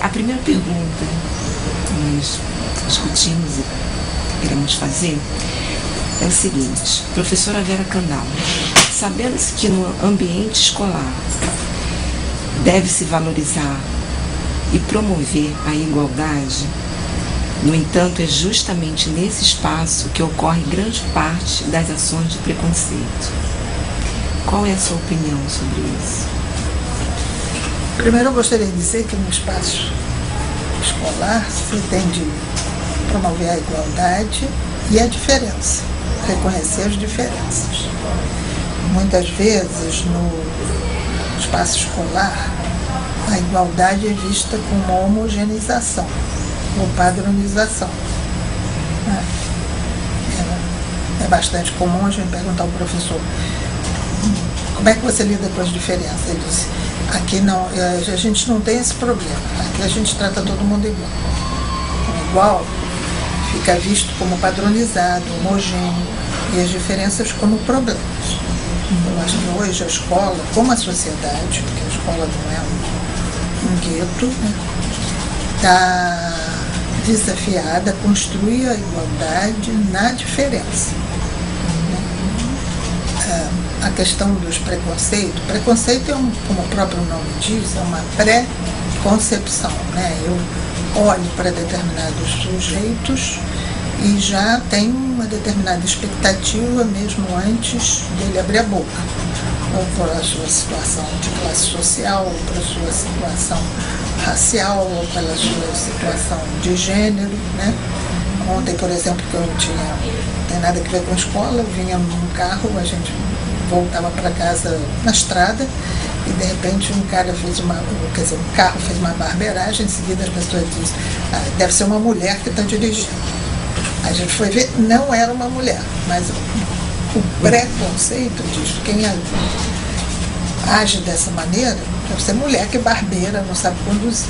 A primeira pergunta que nós discutimos e queremos fazer é o seguinte: professora Vera Candal, sabendo-se que no ambiente escolar deve-se valorizar e promover a igualdade, no entanto, é justamente nesse espaço que ocorre grande parte das ações de preconceito. Qual é a sua opinião sobre isso? Primeiro, eu gostaria de dizer que no espaço escolar se tem de promover a igualdade e a diferença, reconhecer as diferenças. Muitas vezes, no espaço escolar, a igualdade é vista como homogeneização ou padronização. É bastante comum a gente perguntar ao professor: como é que você lida com as diferenças? Ele disse: aqui não, a gente não tem esse problema, aqui a gente trata todo mundo igual. Então, igual fica visto como padronizado, homogêneo, e as diferenças como problemas. Eu acho que hoje a escola, como a sociedade, porque a escola não é um gueto, está desafiada a construir a igualdade na diferença. A questão dos preconceitos, preconceito é como o próprio nome diz, é uma pré-concepção, Eu olho para determinados sujeitos e já tenho uma determinada expectativa mesmo antes dele abrir a boca, ou pela sua situação de classe social, ou pela sua situação racial, ou pela sua situação de gênero, Ontem, por exemplo, que eu não tem nada a ver com a escola, eu vinha num carro, a gente voltava para casa na estrada e de repente um carro fez uma barbeiragem, em seguida as pessoas dizem: deve ser uma mulher que está dirigindo. A gente foi ver, não era uma mulher, mas o preconceito diz que quem age dessa maneira deve ser mulher que barbeira, não sabe conduzir,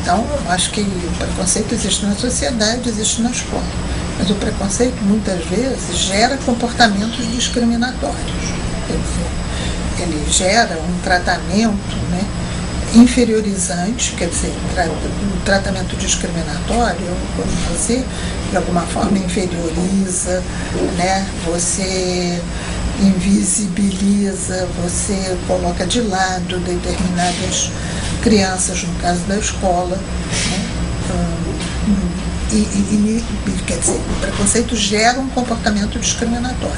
Então, eu acho que o preconceito existe na sociedade, existe na escola. Mas o preconceito, muitas vezes, gera comportamentos discriminatórios. Quer dizer, ele gera um tratamento inferiorizante, quer dizer, um tratamento discriminatório, quando você, de alguma forma, inferioriza, você invisibiliza, você coloca de lado determinadas crianças, no caso da escola, quer dizer, o preconceito gera um comportamento discriminatório.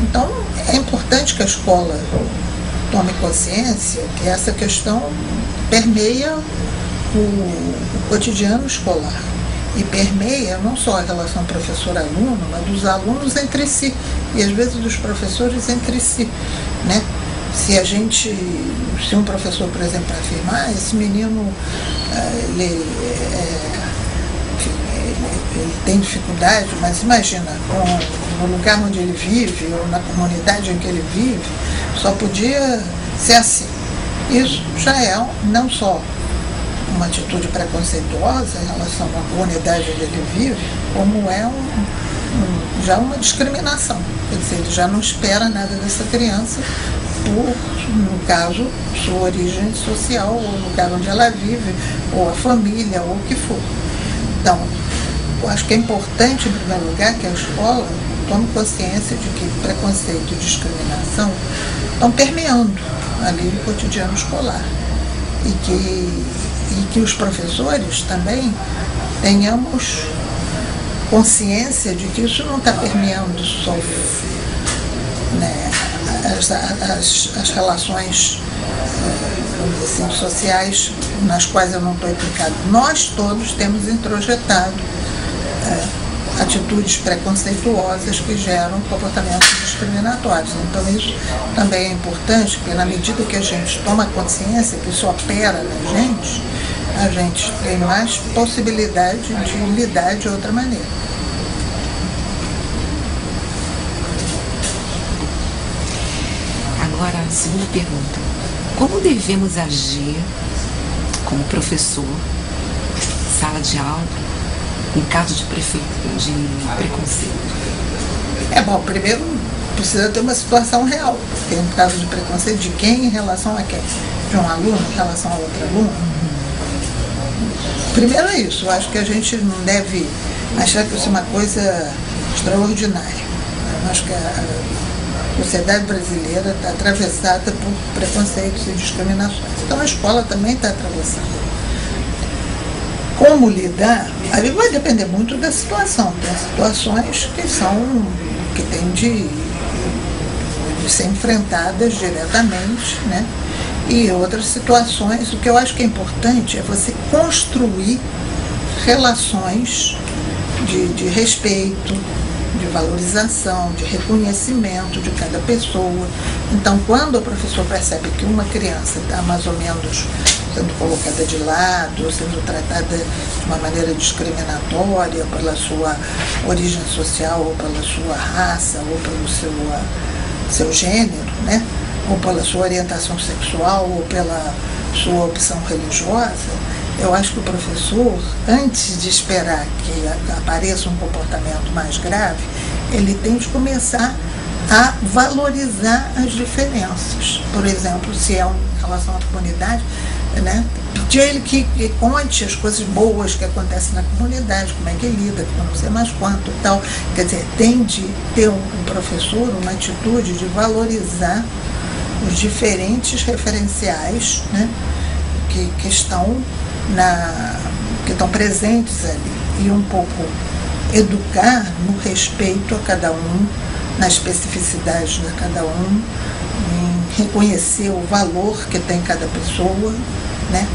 Então, é importante que a escola tome consciência que essa questão permeia o cotidiano escolar e permeia não só a relação professor-aluno, mas dos alunos entre si e às vezes dos professores entre si, Se um professor, por exemplo, afirmar: esse menino ele tem dificuldade, mas imagina, no lugar onde ele vive ou na comunidade em que ele vive, só podia ser assim. Isso já é não só uma atitude preconceituosa em relação à comunidade onde ele vive, como é já uma discriminação. Quer dizer, ele já não espera nada dessa criança por, no caso, sua origem social, ou o lugar onde ela vive, ou a família, ou o que for. Então, eu acho que é importante, em primeiro lugar, que a escola tome consciência de que preconceito e discriminação estão permeando ali o cotidiano escolar. E que os professores também tenhamos consciência de que isso não está permeando só as relações assim, sociais nas quais eu não estou implicado. Nós todos temos introjetado atitudes preconceituosas que geram comportamentos discriminatórios. Então isso também é importante, porque na medida que a gente toma consciência que isso opera na gente, a gente tem mais possibilidade de lidar de outra maneira. Agora, a segunda pergunta: como devemos agir como professor, sala de aula, em caso de preconceito? Bom, primeiro precisa ter uma situação real. Tem um caso de preconceito de quem em relação a quem? De um aluno em relação a outro aluno? Primeiro é isso, eu acho que a gente não deve achar que isso é uma coisa extraordinária. Eu acho que a sociedade brasileira está atravessada por preconceitos e discriminações. Então a escola também está atravessada. Como lidar? Aí vai depender muito da situação. Tem situações que têm de ser enfrentadas diretamente, né? E outras situações, o que eu acho que é importante é você construir relações de respeito, de valorização, de reconhecimento de cada pessoa. Então, quando o professor percebe que uma criança está mais ou menos sendo colocada de lado, sendo tratada de uma maneira discriminatória pela sua origem social, ou pela sua raça, ou pelo seu gênero, né? Ou pela sua orientação sexual, ou pela sua opção religiosa, eu acho que o professor, antes de esperar que apareça um comportamento mais grave, ele tem de começar a valorizar as diferenças. Por exemplo, se é em relação à comunidade, né, pedir a ele que conte as coisas boas que acontecem na comunidade, como é que ele lida, com não sei mais quanto e tal. Quer dizer, tem de ter um professor uma atitude de valorizar os diferentes referenciais, né, que estão presentes ali, e um pouco educar no respeito a cada um, na especificidade de cada um, em reconhecer o valor que tem cada pessoa, né,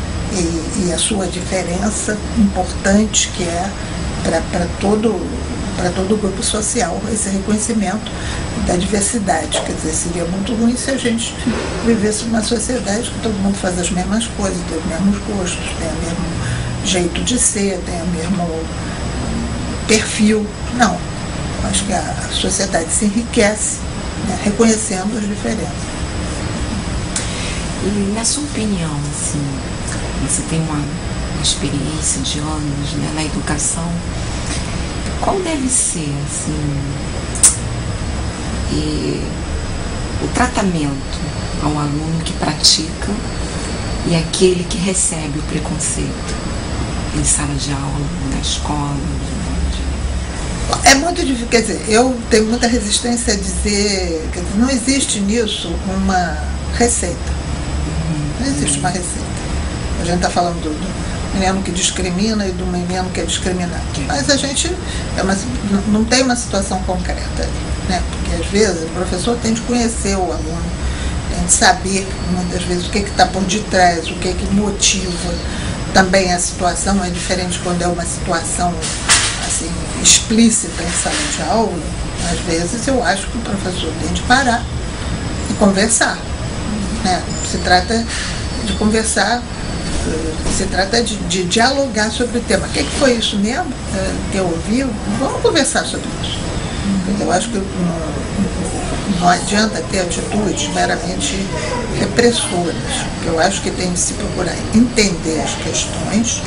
e a sua diferença importante que é para todo o grupo social, esse reconhecimento da diversidade. Quer dizer, seria muito ruim se a gente vivesse numa sociedade que todo mundo faz as mesmas coisas, tem os mesmos gostos, tem o mesmo jeito de ser, tem o mesmo perfil. Não. Acho que a sociedade se enriquece, né, reconhecendo as diferenças. E, na sua opinião, assim, você tem uma experiência de anos, né, na educação, qual deve ser, assim, o tratamento ao aluno que pratica e aquele que recebe o preconceito em sala de aula, na escola? É muito difícil, quer dizer, eu tenho muita resistência a dizer, quer dizer, não existe nisso uma receita. Não existe uma receita. A gente está falando do menino que discrimina e do menino que é discriminado. Mas a gente não tem uma situação concreta ali, né? Porque às vezes o professor tem de conhecer o aluno, tem de saber muitas vezes o que está por detrás, o que motiva também a situação. É diferente quando é uma situação assim, explícita em sala de aula. Às vezes eu acho que o professor tem de parar e conversar, né? Se trata de conversar, se trata de dialogar sobre o tema. O que foi isso mesmo que eu ouvi? Vamos conversar sobre isso. Eu acho que não adianta ter atitudes meramente repressoras. Eu acho que tem de se procurar entender as questões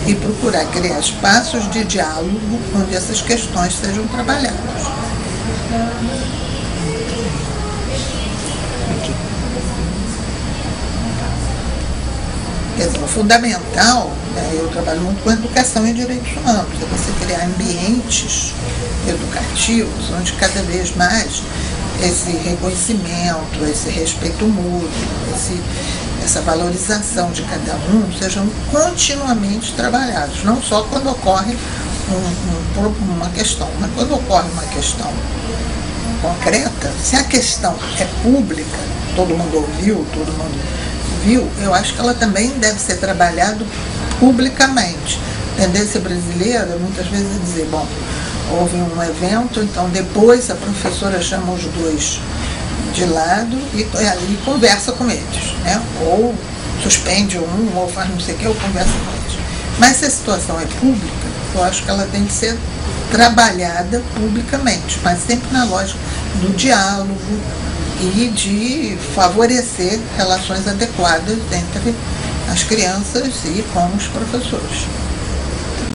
e procurar criar espaços de diálogo onde essas questões sejam trabalhadas. Quer dizer, o fundamental, né, eu trabalho muito com educação e direitos humanos, é você criar ambientes educativos onde cada vez mais esse reconhecimento, esse respeito mútuo, essa valorização de cada um sejam continuamente trabalhados, não só quando ocorre uma questão, mas quando ocorre uma questão concreta, se a questão é pública, todo mundo ouviu, todo mundo viu, eu acho que ela também deve ser trabalhada publicamente. A tendência brasileira muitas vezes é dizer, bom, houve um evento, então depois a professora chama os dois de lado e conversa com eles, né? Ou suspende um, ou faz não sei o que, ou conversa com eles. Mas se a situação é pública, eu acho que ela tem que ser trabalhada publicamente, mas sempre na lógica do diálogo e de favorecer relações adequadas entre as crianças e com os professores.